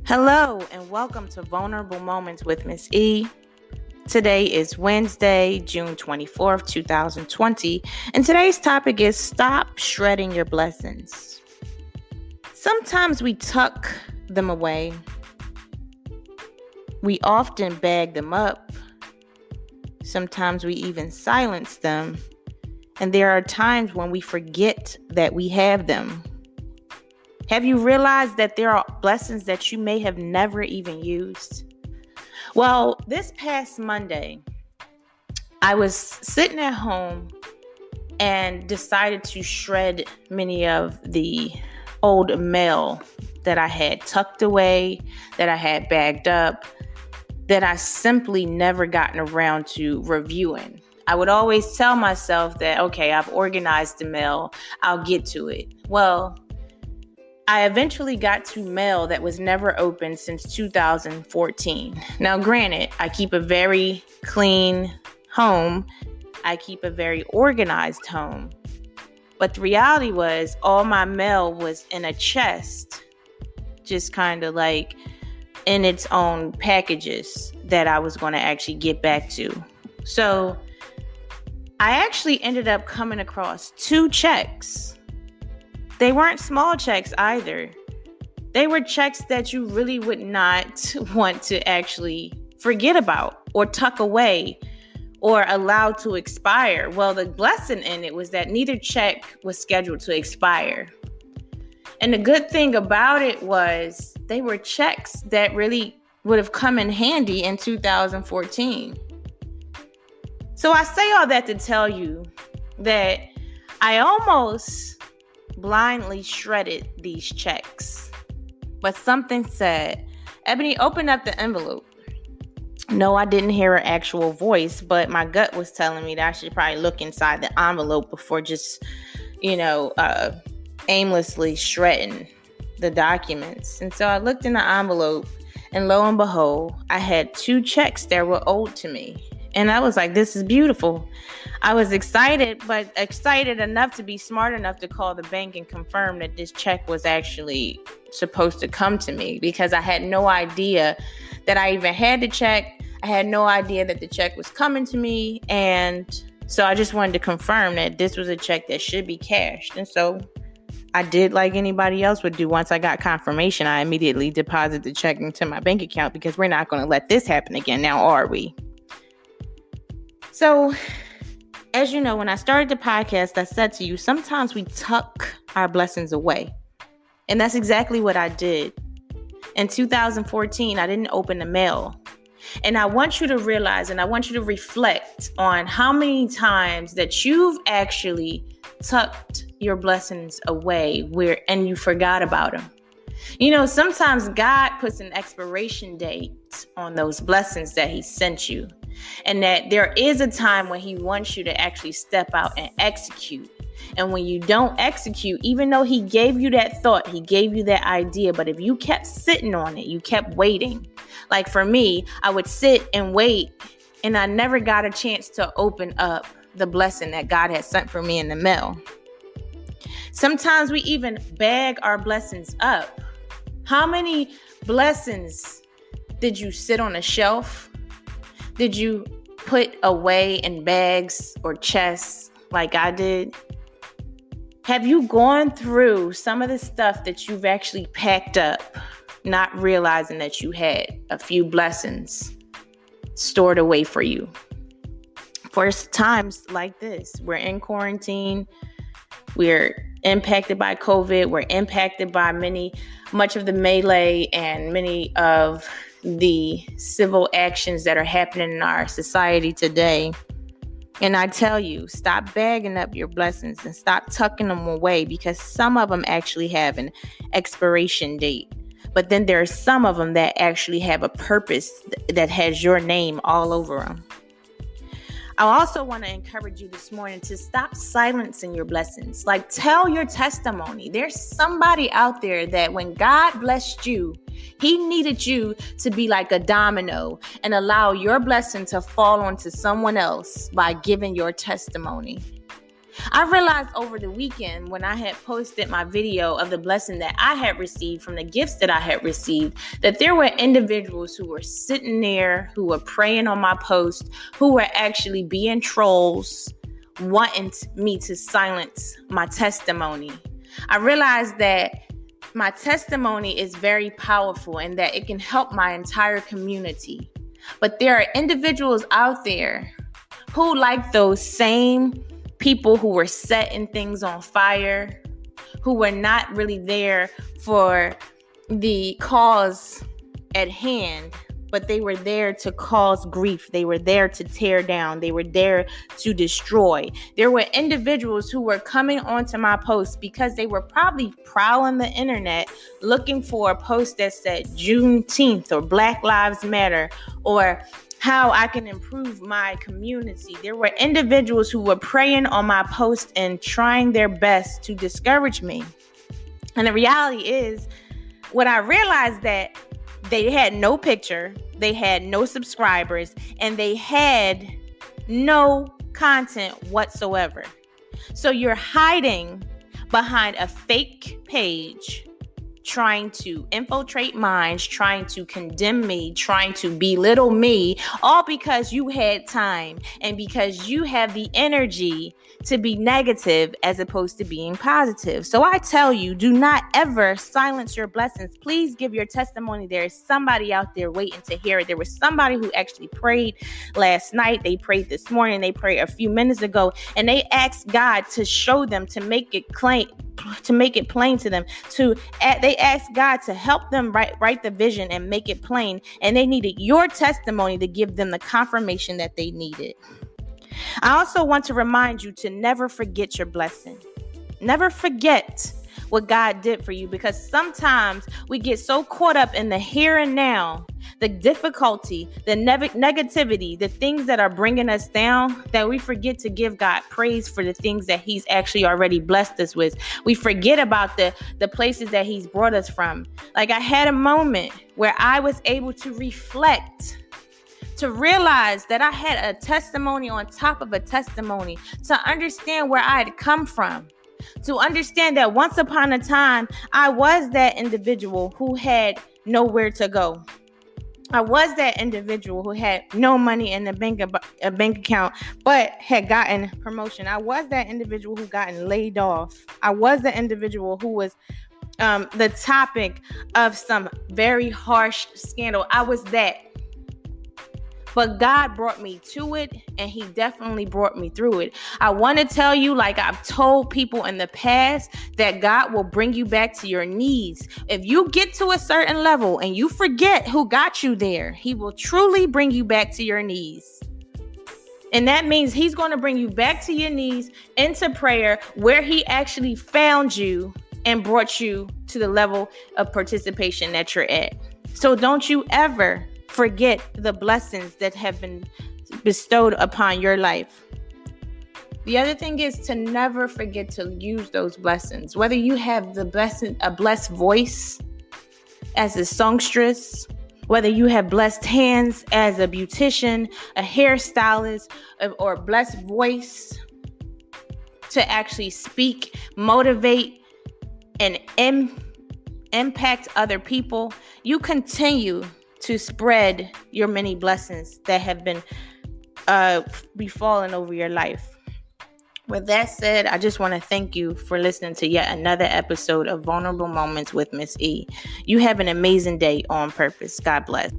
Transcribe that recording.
Hello and welcome to Vulnerable Moments with Miss E. Today is Wednesday, June 24th, 2020, and today's topic is stop shredding your blessings. Sometimes we tuck them away. We often bag them up. Sometimes we even silence them. And there are times when we forget that we have them. Have you realized that there are blessings that you may have never even used? Well, this past Monday, I was sitting at home and decided to shred many of the old mail that I had tucked away, that I had bagged up, that I simply never gotten around to reviewing. I would always tell myself that, okay, I've organized the mail, I'll get to it. Well, I eventually got to mail that was never opened since 2014. Now, granted, I keep a very clean home. I keep a very organized home. But the reality was all my mail was in a chest, just kind of like in its own packages that I was going to actually get back to. So I actually ended up coming across 2 checks. They weren't small checks either. They were checks that you really would not want to actually forget about or tuck away or allow to expire. Well, the blessing in it was that neither check was scheduled to expire. And the good thing about it was they were checks that really would have come in handy in 2014. So I say all that to tell you that I almost blindly shredded these checks. But something said, Ebony, open up the envelope. No, I didn't hear her actual voice, but my gut was telling me that I should probably look inside the envelope before just, aimlessly shredding the documents. And so I looked in the envelope, and lo and behold, I had 2 checks that were owed to me. And I was like, this is beautiful. I was excited, but excited enough to be smart enough to call the bank and confirm that this check was actually supposed to come to me, because I had no idea that I even had the check. I had no idea that the check was coming to me. And so I just wanted to confirm that this was a check that should be cashed. And so I did like anybody else would do. Once I got confirmation, I immediately deposited the check into my bank account, because we're not going to let this happen again now, are we? So, as you know, when I started the podcast, I said to you, sometimes we tuck our blessings away. And that's exactly what I did. In 2014, I didn't open the mail. And I want you to realize, and I want you to reflect on how many times that you've actually tucked your blessings away and you forgot about them. You know, sometimes God puts an expiration date on those blessings that he sent you. And that there is a time when he wants you to actually step out and execute. And when you don't execute, even though he gave you that thought, he gave you that idea, but if you kept sitting on it, you kept waiting. Like for me, I would sit and wait, and I never got a chance to open up the blessing that God had sent for me in the mail. Sometimes we even bag our blessings up. How many blessings did you sit on a shelf? Did you put away in bags or chests like I did? Have you gone through some of the stuff that you've actually packed up, not realizing that you had a few blessings stored away for you? For times like this, we're in quarantine. We're impacted by COVID. We're impacted by much of the melee and many of the civil actions that are happening in our society today. And I tell you, stop bagging up your blessings and stop tucking them away, because some of them actually have an expiration date. But then there are some of them that actually have a purpose that has your name all over them. I also want to encourage you this morning to stop silencing your blessings. Like, tell your testimony. There's somebody out there that when God blessed you, he needed you to be like a domino and allow your blessing to fall onto someone else by giving your testimony. I realized over the weekend when I had posted my video of the blessing that I had received from the gifts that I had received, that there were individuals who were sitting there, who were praying on my post, who were actually being trolls, wanting me to silence my testimony. I realized that my testimony is very powerful and that it can help my entire community. But there are individuals out there who, like those same people who were setting things on fire, who were not really there for the cause at hand, but they were there to cause grief. They were there to tear down. They were there to destroy. There were individuals who were coming onto my posts because they were probably prowling the internet looking for a post that said Juneteenth or Black Lives Matter or how I can improve my community. There were individuals who were praying on my post and trying their best to discourage me. And the reality is, what I realized that they had no picture, they had no subscribers, and they had no content whatsoever. So you're hiding behind a fake page, trying to infiltrate minds, trying to condemn me, trying to belittle me, all because you had time and because you have the energy to be negative as opposed to being positive. So I tell you, do not ever silence your blessings. Please give your testimony. There is somebody out there waiting to hear it. There was somebody who actually prayed last night. They prayed this morning. They prayed a few minutes ago, and they asked God to show them, to make it plain to them. They asked God to help them write the vision and make it plain. And they needed your testimony to give them the confirmation that they needed. I also want to remind you to never forget your blessing. Never forget what God did for you, because sometimes we get so caught up in the here and now, the difficulty, the negativity, the things that are bringing us down, that we forget to give God praise for the things that He's actually already blessed us with. We forget about the places that He's brought us from. Like, I had a moment where I was able to reflect, to realize that I had a testimony on top of a testimony, to understand where I had come from, to understand that once upon a time, I was that individual who had nowhere to go. I was that individual who had no money in the bank account, but had gotten promotion. I was that individual who gotten laid off. I was the individual who was the topic of some very harsh scandal. I was that. But God brought me to it, and He definitely brought me through it. I want to tell you, like I've told people in the past, that God will bring you back to your knees. If you get to a certain level and you forget who got you there, He will truly bring you back to your knees. And that means He's going to bring you back to your knees into prayer, where He actually found you and brought you to the level of participation that you're at. So don't you ever forget the blessings that have been bestowed upon your life. The other thing is to never forget to use those blessings. Whether you have a blessed voice as a songstress, whether you have blessed hands as a beautician, a hairstylist, or a blessed voice to actually speak, motivate, and impact other people, you continue to spread your many blessings that have been befallen over your life. With that said, I just want to thank you for listening to yet another episode of Vulnerable Moments with Miss E. You have an amazing day on purpose. God bless.